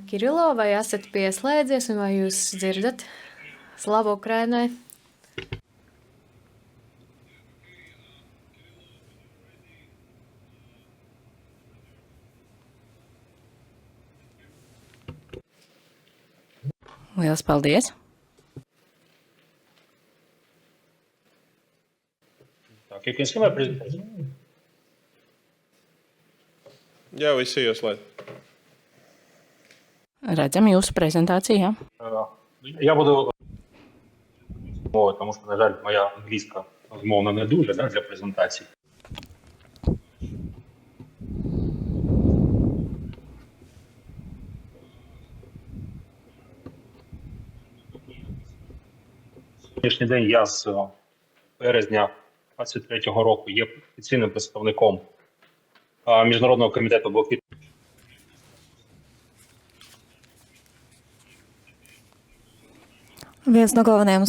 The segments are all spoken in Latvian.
Kirilo, vai esat pieslēdzies un vai jūs dzirdat? Slava Ukrainai! Lielas paldies! Так, як він знімає презентацію? Jā, viss ir ieslēgts. Redzam jūsu prezentāciju. Jā. Я буду мовою, тому що, на жаль, моя англійська розмовна не дуже для презентації. Сьогоднішній день я з березня 23-го року є офіційним представником Міжнародного комітету блоків. Viens no galvenajiem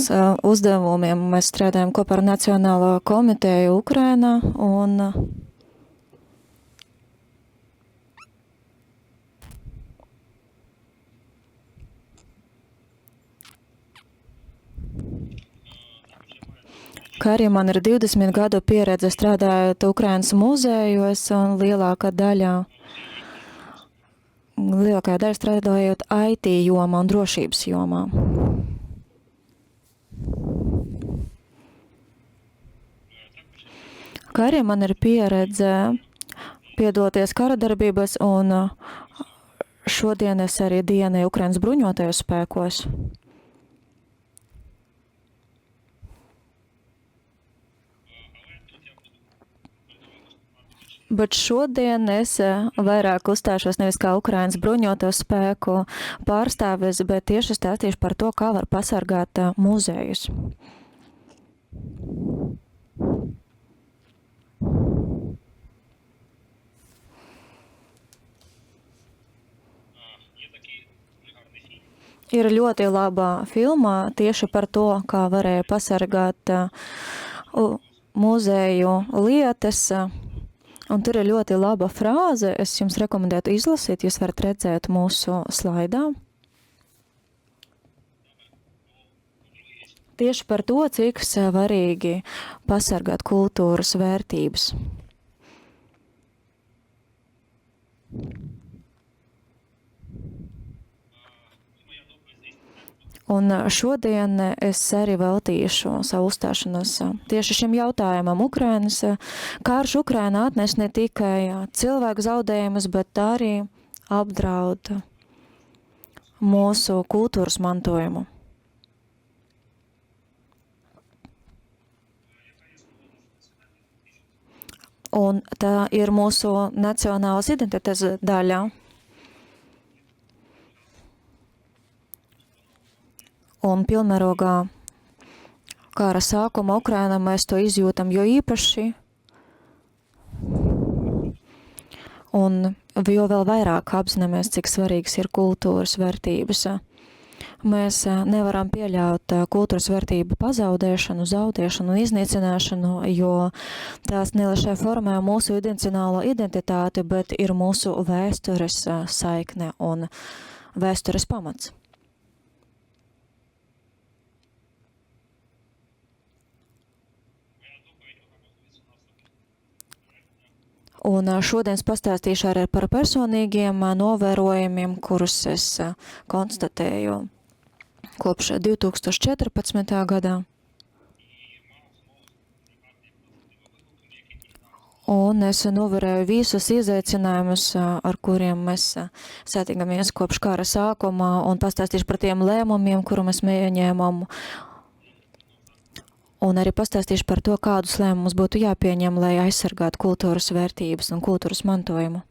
uzdevumiem mēs strādājam kopā ar Nacionālo komiteju Ukrainā un kā arī man ir 20 gadu pieredze strādājot Ukrainas muzejos un lielākā daļa strādājot IT jomā un drošības jomā. Kā arī man ir pieredze piedalīties karadarbības un šodien es arī dienēju Ukrainas bruņotajos spēkos. Bet šodien es vairāk uzstāšos nevis kā Ukrainas bruņoto spēku pārstāvis, bet tieši stāstīšu par to, kā var pasargāt muzejus. Ir ļoti laba filma tieši par to, kā varēja pasargāt muzeju lietas. Un tur ir ļoti laba frāze, es jums rekomendētu izlasīt, jūs varat redzēt mūsu slaidā. Tieši par to, cik svarīgi pasargāt kultūras vērtības. Un šodien es arī veltīšu savu uzstāšanos tieši šim jautājumam. Karš Ukrainā atnes ne tikai cilvēku zaudējumus, bet arī apdraud mūsu kultūras mantojumu. Un tā ir mūsu nacionālas identitātes daļa. Un pilnmērogā kara sākuma Ukrainā mēs to izjūtam jo īpaši. Un jo vēl vairāk apzināmies, cik svarīgas ir kultūras vērtības. Mēs nevaram pieļaut kultūras vērtību pazaudēšanu, zaudēšanu un iznīcināšanu, jo tās neliešai formē mūsu nacionālo identitāti, bet ir mūsu vēstures saikne un vēstures pamats. Un šodien pastāstīšu arī par personīgiem novērojumiem, kurus es konstatēju kopš 2014. gadā. Un es novērēju visus izaicinājumus, ar kuriem mēs satikāmies kopš kara sākumā, un pastāstīšu par tiem lēmumiem, kuru mēs ieņēmām. Un arī pastāstīšu par to, kādus lēmumus būtu jāpieņem, lai aizsargātu kultūras vērtības un kultūras mantojumu.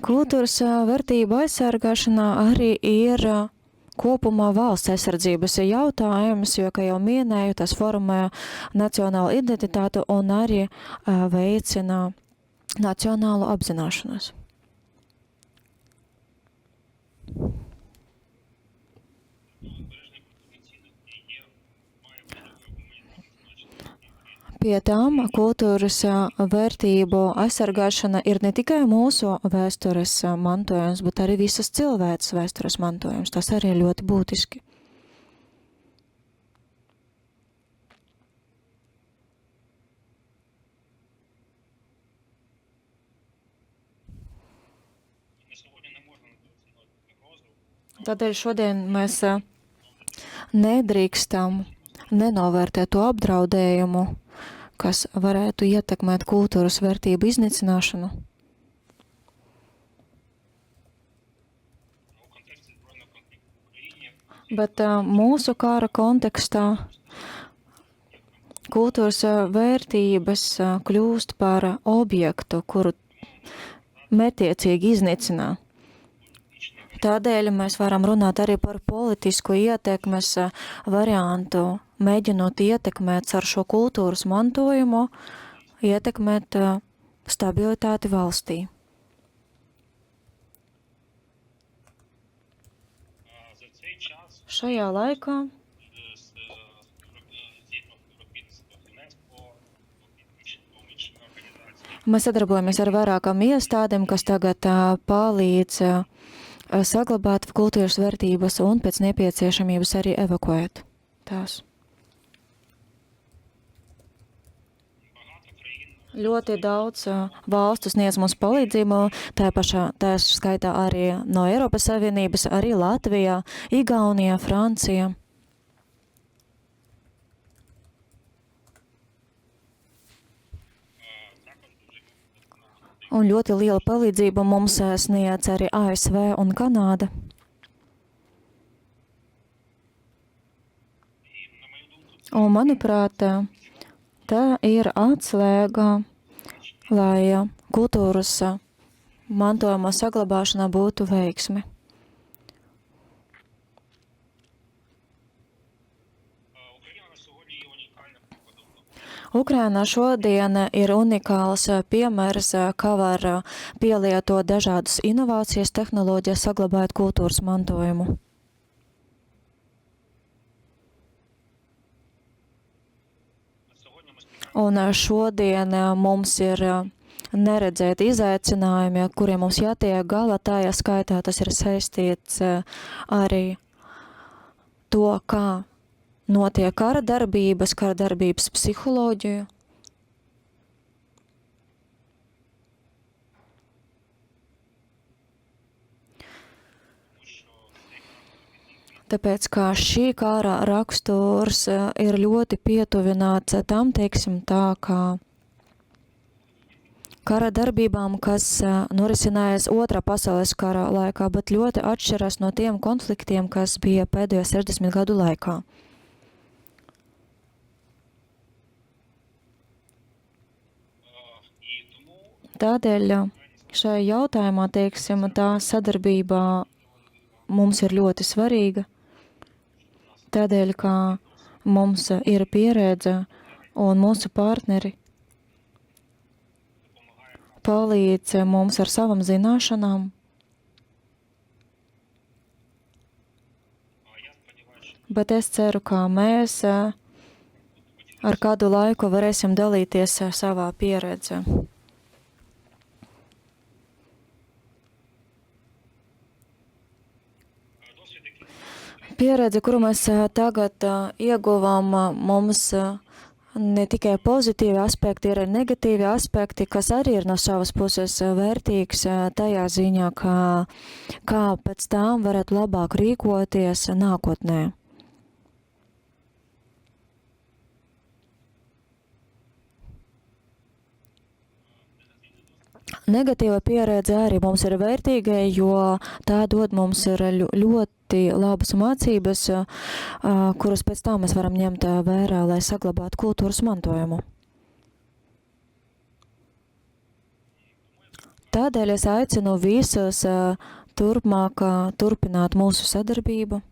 Kultūras vērtību aizsargāšanā arī ir kopumā valsts aizsardzības jautājums, jo, kā jau minēju, tas formē nacionālu identitāti un arī veicina nacionālu apzināšanos. Pie tām kultūras vērtību aizsargāšana ir ne tikai mūsu vēstures mantojums, bet arī visas cilvēces vēstures mantojums. Tas arī ir ļoti būtiski. Tādēļ šodien mēs nedrīkstam nenovērtēt to apdraudējumu, kas varētu ietekmēt kultūras vērtību iznīcināšanu. Bet mūsu kara kontekstā kultūras vērtības kļūst par objektu, kuru mērķiecīgi iznīcinā. Tādēļ mēs varam runāt arī par politisku ietekmes variantu, mēģinot ietekmēt ar šo kultūras mantojumu, ietekmēt stabilitāti valstī. Šajā laikā mēs sadarbojamies ar vairākām iestādēm, kas tagad palīdz saglabāt kultūras vērtības un pēc nepieciešamības arī evakuēt tās. Ļoti daudz valstu sniedz mums palīdzību, tā skaitā arī no Eiropas Savienības, arī Latvijā, Igaunijā, Francijā. Un ļoti liela palīdzība mums sniedz arī ASV un Kanāda. Un, manuprāt, tā ir atslēga, lai kultūras mantojuma saglabāšanā būtu veiksme. Ukrainā šodien ir unikāls piemērs, kā var pielietot dažādas inovācijas, tehnoloģijas, saglabājot kultūras mantojumu. Un šodien mums ir neredzēti izaicinājumi, kuriem mums jātiek galā, tajā skaitā tas ir saistīts arī to, kā notiek kara darbības psiholoģiju. Tāpēc, kā šī kara raksturs ir ļoti pietuvināts tam, teiksim tā, kā kara darbībām, kas norisinājās Otrā pasaules kara laikā, bet ļoti atšķiras no tiem konfliktiem, kas bija pēdējo 60 gadu laikā. Tādēļ šajā jautājumā, teiksim, tā sadarbībā mums ir ļoti svarīga. Tādēļ, kā mums ir pieredze un mūsu partneri palīdz mums ar savām zināšanām. Bet es ceru, ka mēs ar kādu laiku varēsim dalīties savā pieredzē. Pieredze, kuru mēs tagad ieguvām, mums ne tikai pozitīvi aspekti, ir arī negatīvi aspekti, kas arī ir no savas puses vērtīgs tajā ziņā, kā pēc tām varētu labāk rīkoties nākotnē. Negatīva pieredze arī mums ir vērtīga, jo tā dod mums ir ļoti labas mācības, kuras pēc tā mēs varam ņemt vērā, lai saglabātu kultūras mantojumu. Tādēļ es aicinu visus turpmāk turpināt mūsu sadarbību,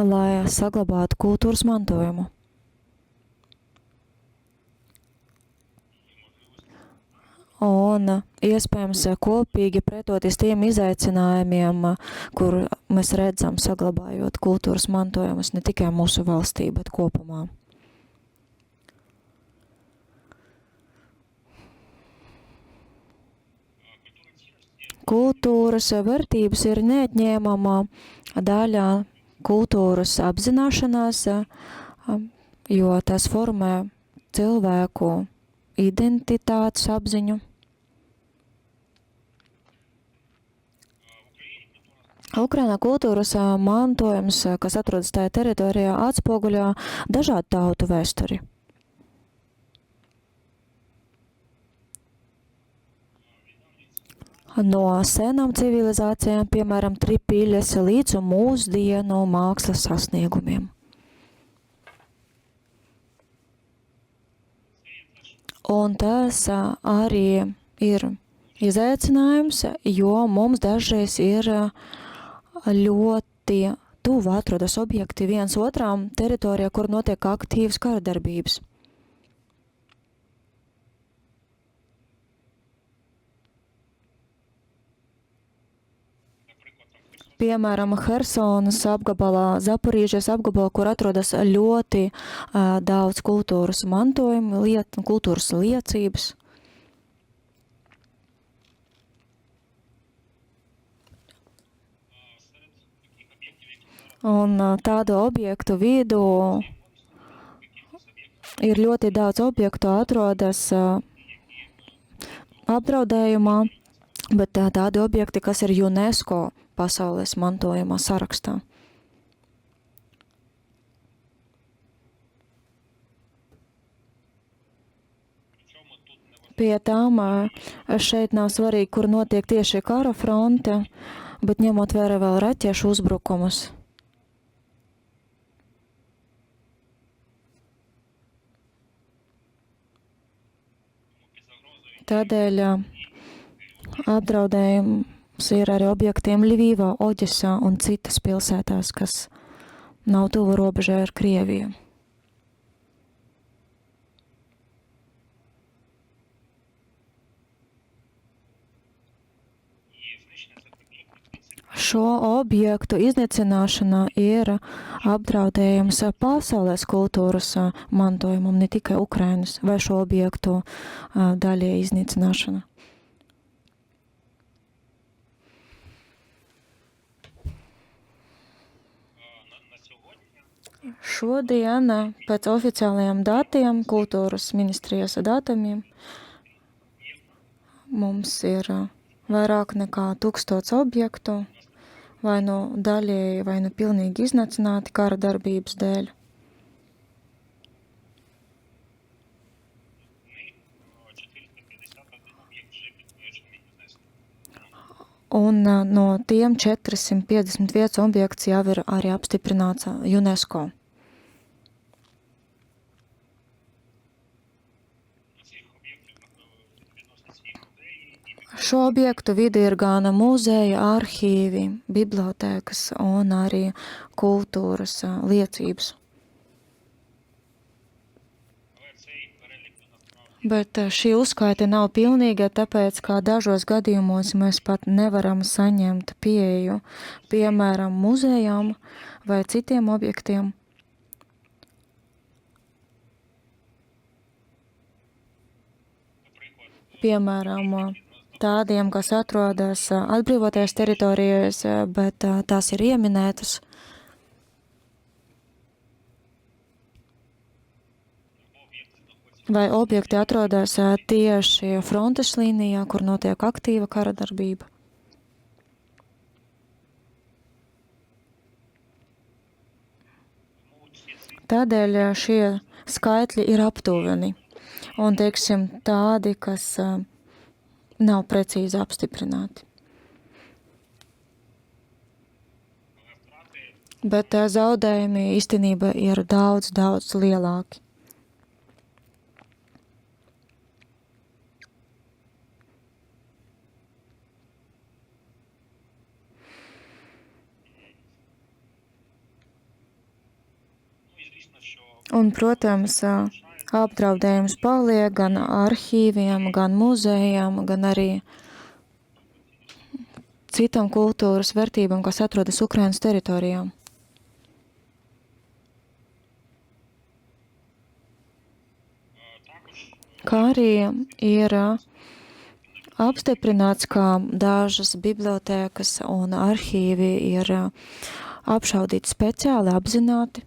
lai saglabātu kultūras mantojumu. Un iespējams kopīgi pretoties tiem izaicinājumiem, kur mēs redzam saglabājot kultūras mantojumus ne tikai mūsu valstī, bet kopumā. kultūras vērtības ir neatņēmama daļa kultūras apzināšanās, jo tas formē cilvēku identitātes apziņu. Ukrainā kultūras mantojums, kas atrodas tajā teritorijā, atspoguļo dažādu tautu vēsturi. No senām civilizācijām, piemēram, Tripīļas, līdz mūsdienu mākslas sasniegumiem. Un tas arī ir izaicinājums, jo mums dažreiz ir ļoti tuvu atrodas objekti viens otrām teritorijā, kur notiek aktīvas kara darbības. Piemēram, Hersonas apgabalā, Zaporīžies apgabalā, kur atrodas ļoti daudz kultūras mantojuma, kultūras liecības. Un tādu objektu vidū ir ļoti daudz objektu atrodas apdraudējumā, bet tādi objekti, kas ir UNESCO pasaules mantojumā sarakstā. Pie tām šeit nav svarīgi, kur notiek tieši kara fronte, bet ņemot vērā vēl raķešu uzbrukumus. Tādēļ apdraudējums ir arī objektiem Ļivīvā, Oģesā un citas pilsētās, kas nav tuvu robežai ar Krieviju. Šo objektu iznīcināšana ir apdraudējums pasaules kultūras mantojumam, ne tikai Ukrainas, vai šo objektu daļai iznīcināšana. Šodien pēc oficiālajiem datiem, kultūras ministrijas datumiem, mums ir vairāk nekā 1000 objektu, vai nu daļēji, vai nu pilnīgi iznīcināti kara darbības dēļ. Un no tiem 451 objekts jau ir arī apstiprināts UNESCO. Šo objektu vidi ir gan muzeja, arhīvi, bibliotēkas un arī kultūras liecības. Bet šī uzskaita nav pilnīga, tāpēc, kā dažos gadījumos mēs pat nevaram saņemt pieeju, piemēram, muzejām vai citiem objektiem. Piemēram, tādiem, kas atrodas atbrīvotajās teritorijās, bet tās ir ieminētas. Vai objekti atrodas tieši frontes līnijā, kur notiek aktīva kara darbība. Tādēļ šie skaitļi ir aptuveni un, teiksim, tādi, kas nav precīzi apstiprināti. Bet zaudējumi īstenībā ir daudz lielāki. Un, protams, apdraudējums paliek gan arhīviem, gan muzejām, gan arī citām kultūras vērtībām, kas atrodas Ukrainas teritorijā. Kā arī ir apstiprināts, ka dažas bibliotēkas un arhīvi ir apšaudīti speciāli apzināti.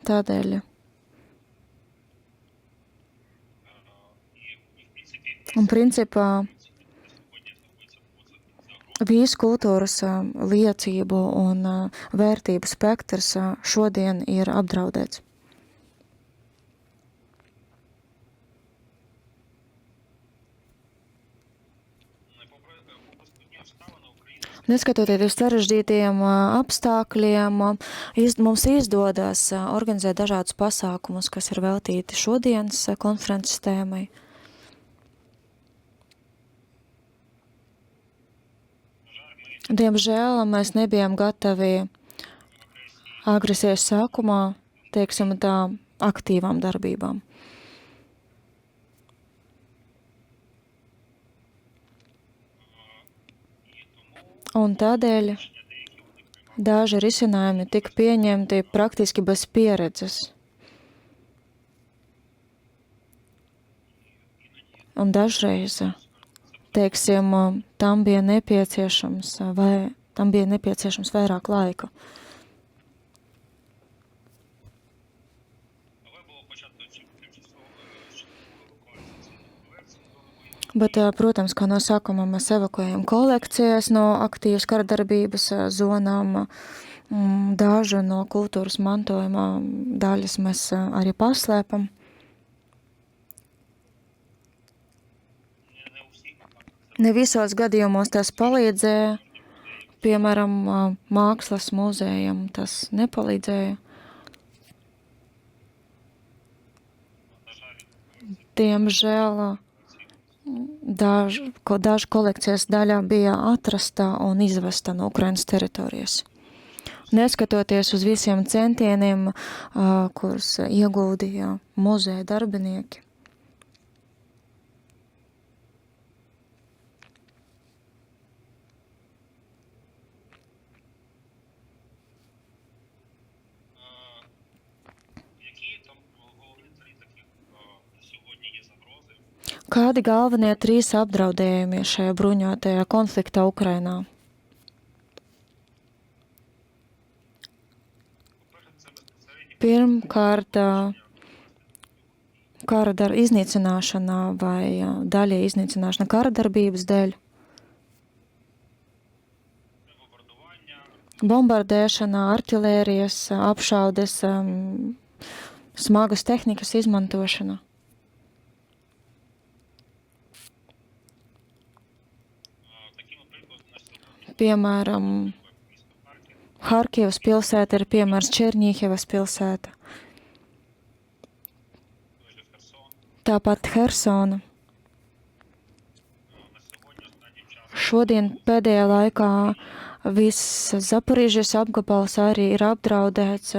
Tādēļ un principā visu kultūras liecību un vērtību spektrs šodien ir apdraudēts. Neskatoties uz sarežģītiem apstākļiem, mums izdodas organizēt dažādus pasākumus, kas ir veltīti šodienas konferences tēmai. Diemžēl mēs nebijām gatavi agresijas sākumā, teiksim tā, aktīvām darbībām. Un tādēļ daži risinājumi tika pieņemti praktiski bez pieredzes. Un dažreiz, teiksim, tam bija nepieciešams vairāk laika. Bet, protams, kā no sākuma mēs evakuējam kolekcijas no aktīvas karadarbības zonām, dažu no kultūras mantojuma daļas mēs arī paslēpam. Ne visos gadījumos tas palīdzēja, piemēram, mākslas muzejam tas nepalīdzēja. Diemžēl dažu kolekcijas daļā bija atrasta un izvesta no Ukrainas teritorijas. Neskatoties uz visiem centieniem, kurus ieguldīja muzeja darbinieki. Kādi galvenie 3 apdraudējumi šajā bruņotajā konfliktā Ukrainā? Pirmkārt, kara iznīcināšana vai daļai iznīcināšana kara darbības dēļ. Bombardēšana, artilērijas, apšaudes, smagas tehnikas izmantošana. Piemēram, Harkivas pilsēta ir piemērs Černīhevas pilsēta. Tāpat Hersona. Šodien pēdējā laikā viss Zaporīžas apgabals arī ir apdraudēts,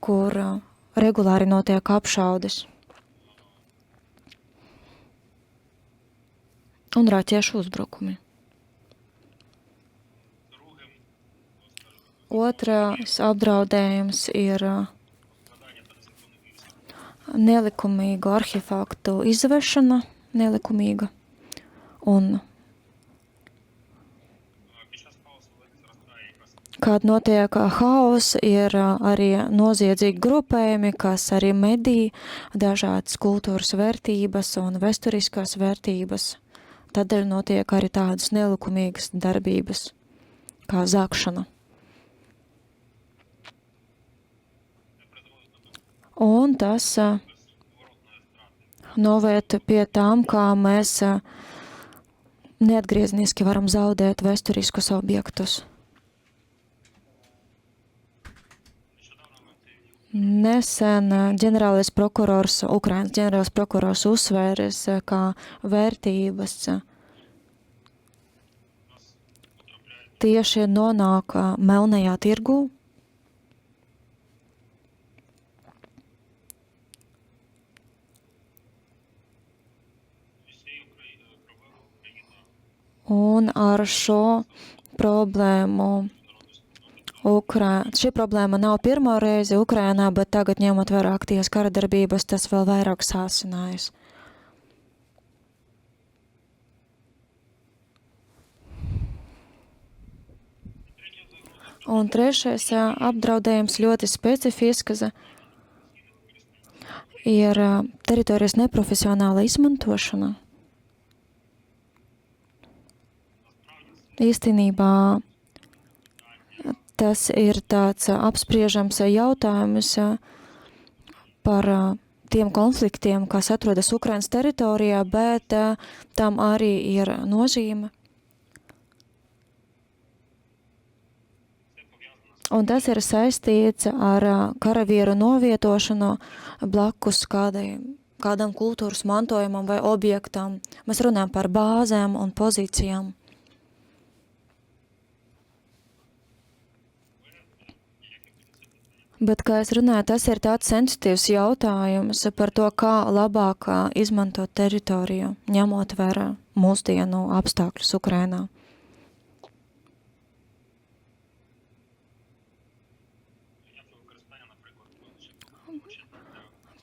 kur regulāri notiek apšaudes. Un raķešu uzbrukumi. Otrais apdraudējums ir nelikumīgu arhifaktu izvešana, nelikumīga, un kad notiek haoss, ir arī noziedzīgi grupējumi, kas arī medī dažādas kultūras vērtības un vēsturiskās vērtības. Tādēļ notiek arī tādas nelikumīgas darbības, kā zākšana. Un tas novērt pie tām, kā mēs neatgriezniski varam zaudēt vēsturiskus objektus. Nesen ģenerālais prokurors, Ukrainas ģenerālais prokurors uzsvēris, kā vērtības tieši nonāk melnajā tirgū. Un ar šo problēmu šī problēma nav pirmo reizi Ukrainā, bet tagad ņemot vērā aktīvas kara darbības, tas vēl vairāk sāsinājās. Un trešais apdraudējums ļoti specifisks ir teritorijas neprofesionāla izmantošana. Īstenībā tas ir tāds apspriežams jautājums par tiem konfliktiem, kas atrodas Ukrainas teritorijā, bet tam arī ir nozīme. Un tas ir saistīts ar karavīru novietošanu blakus kādam kultūras mantojumam vai objektam. Mēs runājam par bāzēm un pozīcijām. Bet, kā es runāju, tas ir tāds sensitīvs jautājums par to, kā labāk izmantot teritoriju, ņemot vērā mūsdienu apstākļus Ukrainā.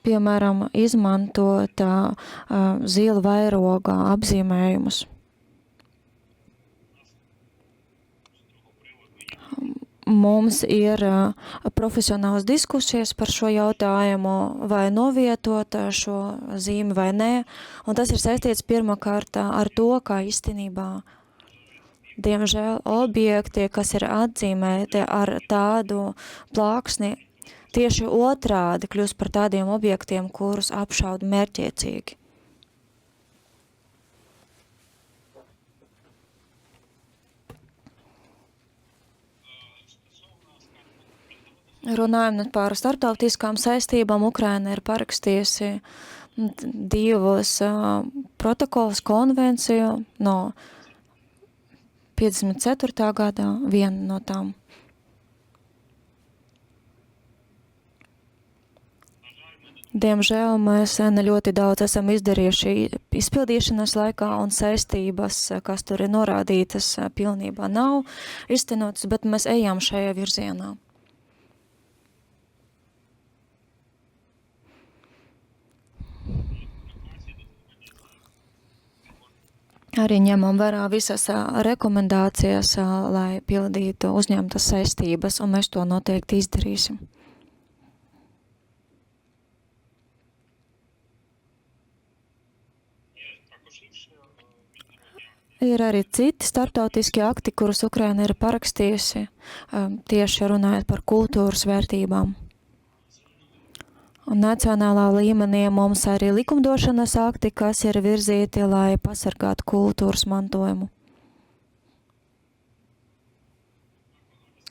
Piemēram, izmantot zila vairoga apzīmējumus. Mums ir profesionālas diskusijas par šo jautājumu, vai novietot šo zīmi vai nē, un tas ir saistīts pirmkārt ar to, kā īstenībā, diemžēl, objekti, kas ir atzīmēti ar tādu plāksni, tieši otrādi kļūst par tādiem objektiem, kurus apšauda mērķiecīgi. Runājam par starptautiskām saistībām. Ukraina ir parakstījusi 2 protokolas konvenciju no 54. gadā, viena no tām. Diemžēl mēs ne ļoti daudz esam izdarījuši izpildīšanas laikā, un saistības, kas tur ir norādītas, pilnībā nav iztenotas, bet mēs ejam šajā virzienā. Arī ņemam vērā visas rekomendācijas, lai pildītu uzņemtas saistības, un mēs to noteikti izdarīsim. Ir arī citi starptautiskie akti, kurus Ukraina ir parakstījusi, tieši runājot par kultūras vērtībām. Un nacionālā līmenī mums arī likumdošanas akti, kas ir virzīti, lai pasargātu kultūras mantojumu.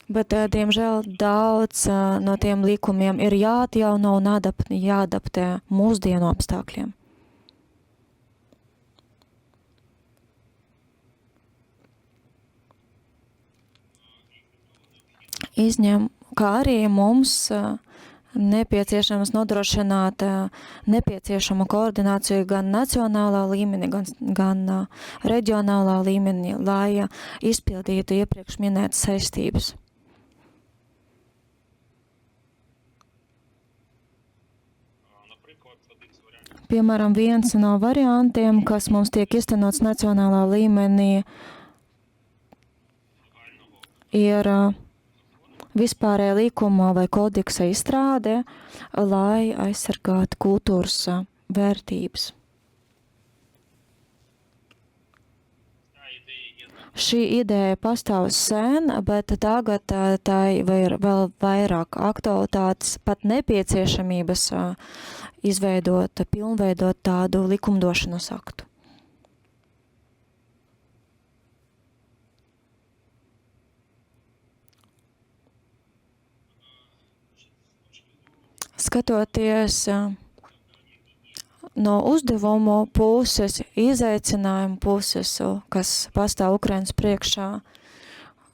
Bet, diemžēl, daudz no tiem likumiem ir jāatjauno un jāadaptē mūsdienu apstākļiem. Kā arī mums nepieciešams nodrošināt nepieciešamu koordināciju gan nacionālā līmenī, gan reģionālā līmenī, lai izpildītu iepriekš minētas saistības. Piemēram, viens no variantiem, kas mums tiek iztenots nacionālā līmenī, ir vispārēja likuma vai kodeksa izstrāde, lai aizsargātu kultūras vērtības. Šī ideja pastāv sen, bet tagad tā ir vēl vairāk aktualitātes, pat nepieciešamības pilnveidot tādu likumdošanas aktu. Skatoties no uzdevumu puses, izaicinājumu puses, kas pastāv Ukrainas priekšā,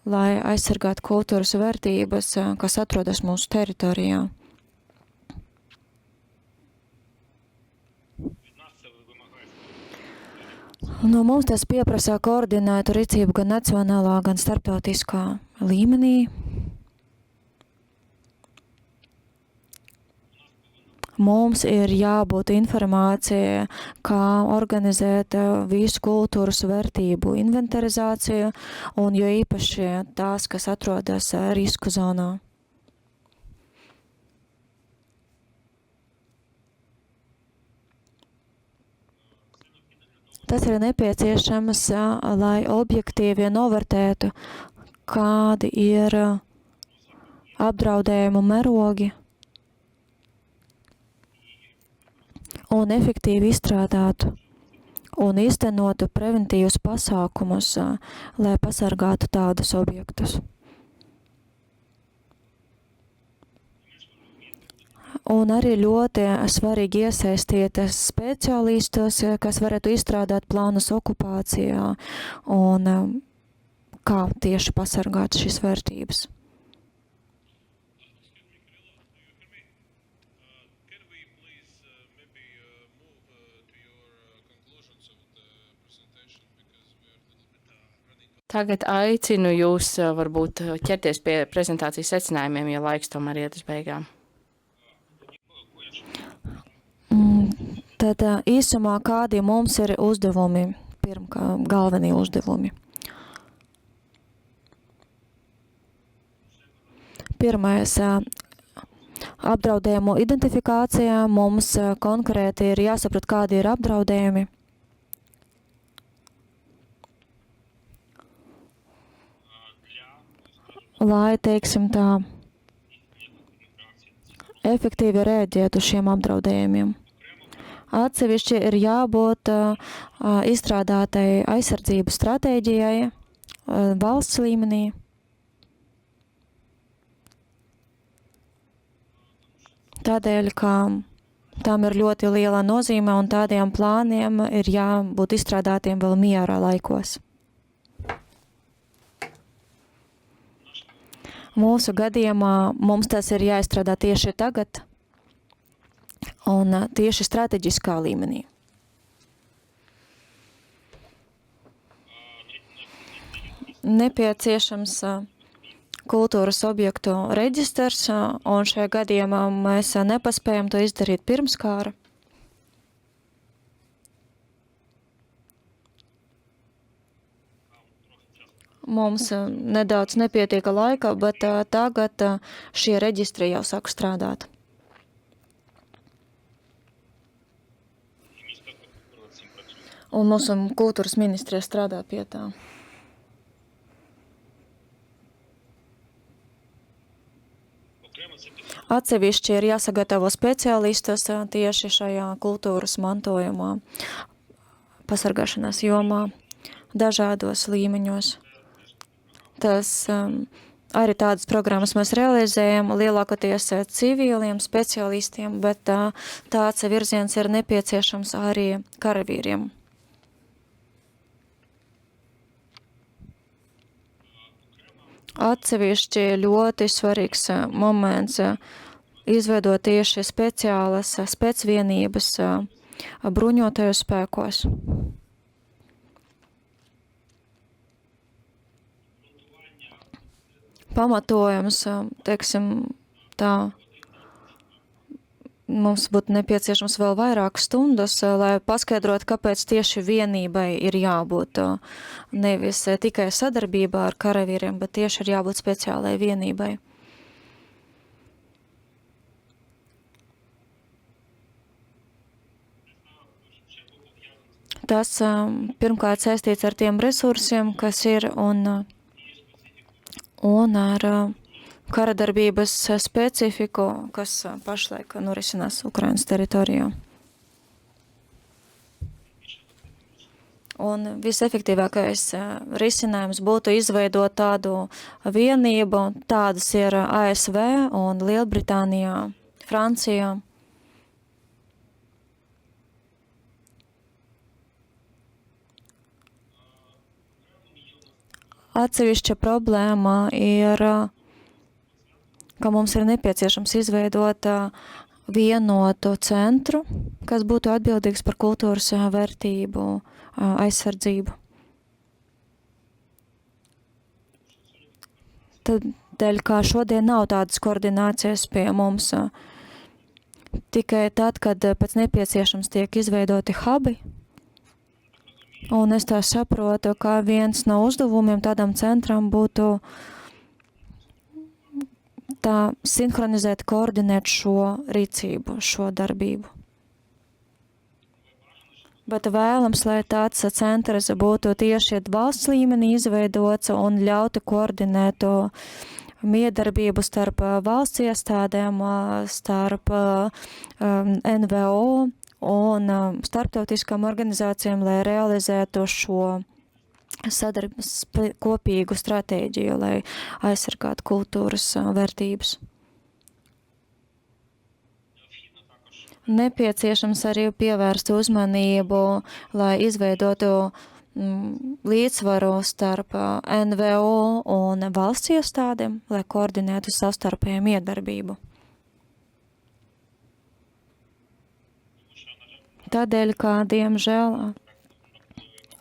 lai aizsargātu kultūras vērtības, kas atrodas mūsu teritorijā. No mums tas pieprasa koordinētu rīcību gan nacionālā, gan starptautiskā līmenī. Mums ir jābūt informācijai, kā organizēt visu kultūras vērtību inventarizāciju, un jo īpaši tās, kas atrodas risku zonā. Tas ir nepieciešams, lai objektīvi novērtētu, kādi ir apdraudējumu merogi un efektīvi izstrādātu un īstenotu preventīvus pasākumus, lai pasargātu tādus objektus. Un arī ļoti svarīgi iesaistīt speciālistus, kas varētu izstrādāt plānus okupācijā un kā tieši pasargāt šīs vērtības. Tagad aicinu jūs varbūt ķerties pie prezentācijas secinājumiem, ja laiks tomēr iet uz beigām. Tad īsumā kādi mums ir uzdevumi, galvenie uzdevumi. Pirmais, apdraudējumu identifikācijā mums konkrēti ir jāsaprot, kādi ir apdraudējumi. Lai, teiksim tā, efektīvi rēģētu uz šiem apdraudējumiem. Atsevišķi ir jābūt izstrādātai aizsardzības stratēģijai valsts līmenī. Tādēļ, ka tam ir ļoti liela nozīme un tādiem plāniem ir jābūt izstrādātiem vēl miera laikos. Mūsu gadījumā mums tas ir jāizstrādā tieši tagad un tieši strateģiskā līmenī. Nepieciešams kultūras objektu reģistrs, un šajā gadījumā mēs nepaspējam to izdarīt pirms kāra. Mums nedaudz nepietieka laika, bet tagad šie reģistri jau sāk strādāt. Un mūsu kultūras ministrija strādā pie tā. Atsevišķi ir jāsagatavo speciālistus tieši šajā kultūras mantojumā, pasargāšanās jomā, dažādos līmeņos. Tas arī tādas programmas mēs realizējam lielākoties civiliem speciālistiem, bet tāds virziens ir nepieciešams arī karavīriem. Atsevišķi ļoti svarīgs moments izveidot tieši speciālas spēcvienības bruņotajos spēkos. Pamatojums, teiksim, tā, mums būtu nepieciešams vēl vairākas stundas, lai paskaidrotu, kāpēc tieši vienībai ir jābūt nevis tikai sadarbībā ar karavīriem, bet tieši ir jābūt speciālai vienībai. Tas pirmkārt saistīts ar tiem resursiem, kas ir, un ar kara darbības specifiku, kas pašlaik norisinās Ukrainas teritorijā. Un visefektīvākais risinājums būtu izveidot tādu vienību, tādas ir ASV un Lielbritānijā, Francijā. Atsevišķa problēma ir, ka mums ir nepieciešams izveidot vienotu centru, kas būtu atbildīgs par kultūras vērtību aizsardzību. Tādēļ, kā šodien nav tādas koordinācijas pie mums, tikai tad, kad pēc nepieciešams tiek izveidoti hubi. Un es tā saprotu, ka viens no uzdevumiem tādam centram būtu tā sinhronizēt, koordinēt šo rīcību, šo darbību. Bet vēlams, lai tāds centrs būtu tieši valsts līmenī izveidots un ļautu koordinēt miedarbību starp valsts iestādēm, starp NVO un starptautiskām organizācijām, lai realizētu šo sadarbības kopīgu stratēģiju, lai aizsargātu kultūras vērtības. Nepieciešams arī pievērst uzmanību, lai izveidotu līdzsvaru starp NVO un valsts iestādēm, lai koordinētu savstarpēju miedarbību. Tādēļ, kā diemžēl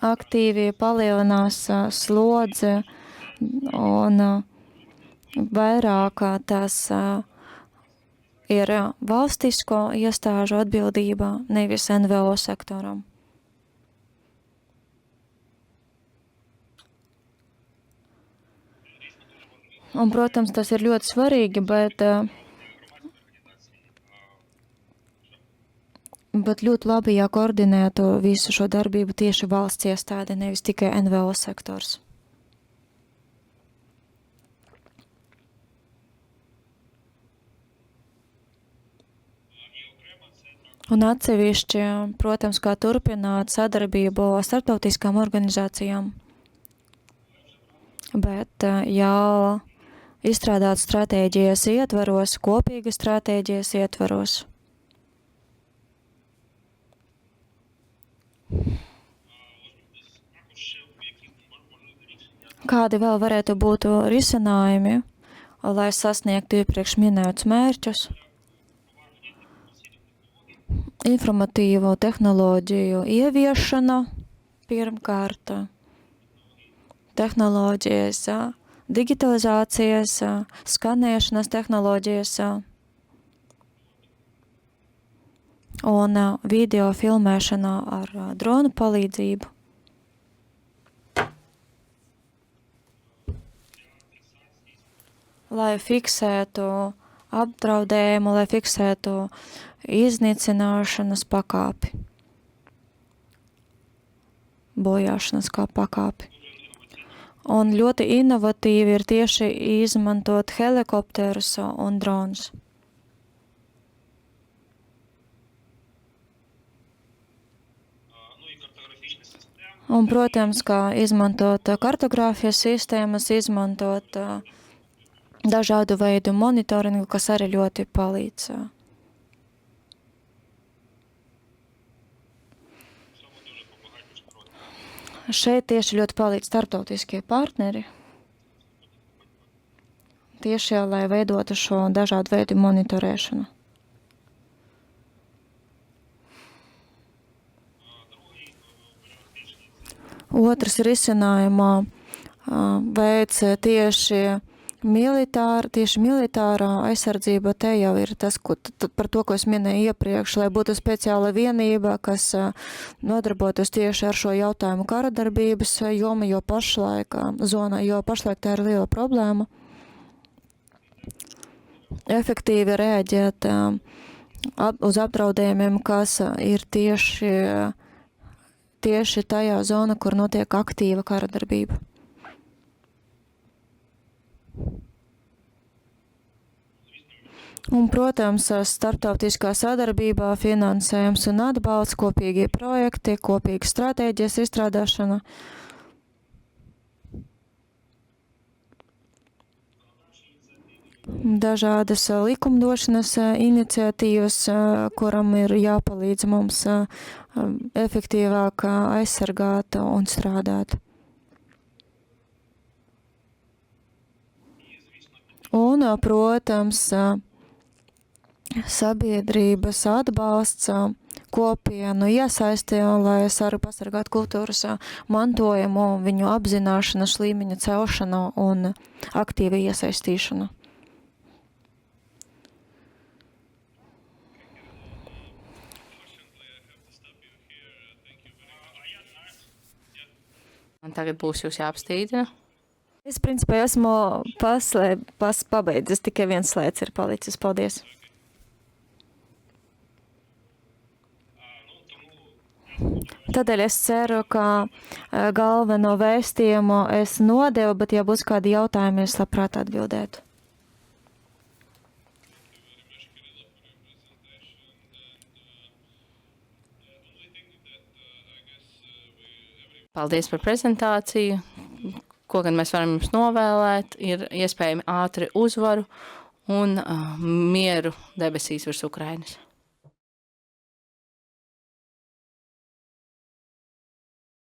aktīvi palielinās slodze un vairāk tas ir valstisko iestāžu atbildība, nevis NVO sektoram. Un, protams, tas ir ļoti svarīgi, bet ļoti labi jākoordinētu visu šo darbību tieši valsts iestāde, nevis tikai NVO sektors. Un atsevišķi, protams, kā turpināt sadarbību ar starptautiskām organizācijām, bet jau izstrādāt stratēģijas ietvaros, kopīgas stratēģijas ietvaros. Kādi vēl varētu būt risinājumi, lai sasniegtu iepriekš minētus mērķus? Informatīvo tehnoloģiju ieviešana, pirmkārt, tehnoloģijas, digitalizācijas, skanēšanas tehnoloģijas un video filmēšana ar dronu palīdzību. Lai fiksētu apdraudējumu, lai fiksētu iznīcināšanas pakāpi, bojāšanas kā pakāpi. Un ļoti inovatīvi ir tieši izmantot helikopterus un dronus. Un, protams, kā izmantot kartogrāfijas sistēmas, izmantot dažādu veidu monitoringu, kas arī ļoti palīdz. Šeit tieši ļoti palīdz starptautiskie partneri, tieši lai veidotu šo dažādu veidu monitorēšanu. Otrs risinājumā veids tieši militārā aizsardzība. Te jau ir tas, par to, ko es minēju iepriekš, lai būtu speciāla vienība, kas nodarbotos tieši ar šo jautājumu kara darbības jomu, jo pašlaik tā ir liela problēma. Efektīvi reaģēt uz apdraudējumiem, kas ir tieši tajā zona, kur notiek aktīva kara darbība. Un, protams, starptautiskā sadarbībā finansējums un atbalsts, kopīgie projekti, kopīgas stratēģijas izstrādāšana. Dažādas likumdošanas iniciatīvas, kuram ir jāpalīdz mums efektīvāk aizsargāt un strādāt. Un, protams, sabiedrības atbalsts, kopienu iesaisti, lai pasargātu kultūras mantojumu, viņu apzināšanas līmeņa celšanu un aktīvu iesaistīšanu. Man tagad būs jūs jāapstrīdina. Es principā esmu pabeidzis, tikai viens slēdz ir palicis. Paldies. Tādēļ es ceru, ka galveno vēstījumu es nodevu, bet ja būs kādi jautājumi, es labprāt atbildētu. Paldies par prezentāciju. Ko gan mēs varam jums novēlēt, ir iespējami ātri uzvaru un mieru debesīs virs Ukrainas.